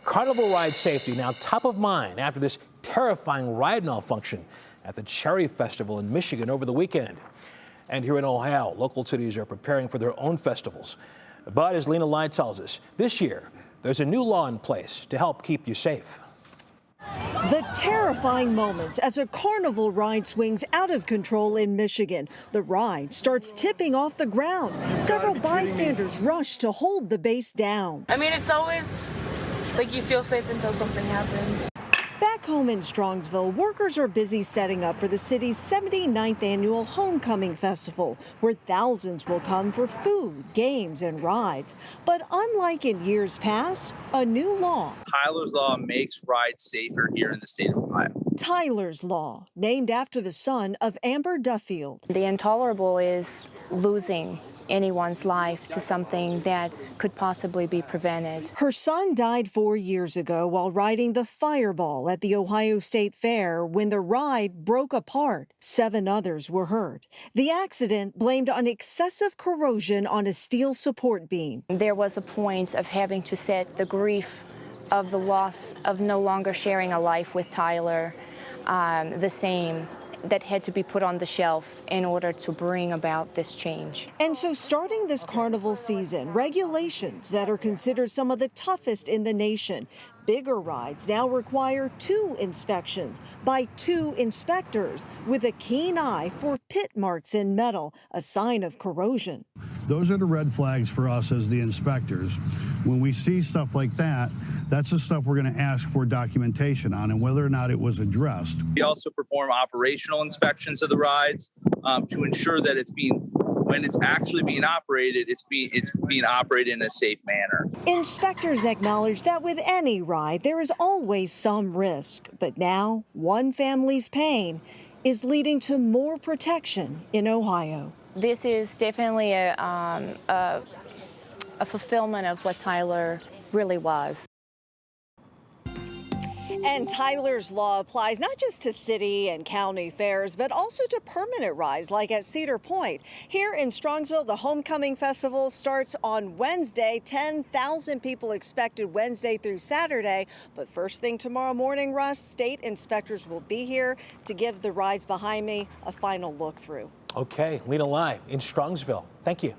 Carnival ride safety now top of mind after this terrifying ride malfunction at the Cherry Festival in Michigan over the weekend. And here in Ohio, local cities are preparing for their own festivals. But as Lynna Lai tells us, this year there's a new law in place to help keep you safe. The terrifying moments as a carnival ride swings out of control in Michigan. The ride starts tipping off the ground. Several bystanders rush to hold the base down. I mean, it's always like you feel safe until something happens. Back home in Strongsville, workers are busy setting up for the city's 79th annual Homecoming Festival, where thousands will come for food, games, and rides. But unlike in years past, a new law. Tyler's Law makes rides safer here in the state of Ohio. Tyler's Law, named after the son of Amber Duffield. The intolerable is losing anyone's life to something that could possibly be prevented. Her son died 4 years ago while riding the Fireball at the Ohio State Fair when the ride broke apart. 7 others were hurt. The accident blamed on excessive corrosion on a steel support beam. There was a point of having to set the grief of the loss of no longer sharing a life with Tyler the same. That had to be put on the shelf in order to bring about this change. And so starting this carnival season, regulations that are considered some of the toughest in the nation. Bigger rides now require 2 inspections by 2 inspectors with a keen eye for pit marks in metal, a sign of corrosion. Those are the red flags for us as the inspectors. When we see stuff like that, that's the stuff we're going to ask for documentation on and whether or not it was addressed. We also perform operational inspections of the rides to ensure that when it's actually being operated, it's being operated in a safe manner. Inspectors acknowledge that with any ride, there is always some risk. But now, one family's pain is leading to more protection in Ohio. This is definitely a fulfillment of what Tyler really was. And Tyler's Law applies not just to city and county fairs, but also to permanent rides like at Cedar Point. Here in Strongsville, the Homecoming Festival starts on Wednesday. 10,000 people expected Wednesday through Saturday. But first thing tomorrow morning, Russ, state inspectors will be here to give the rides behind me a final look through. Okay, Lynna Lai in Strongsville. Thank you.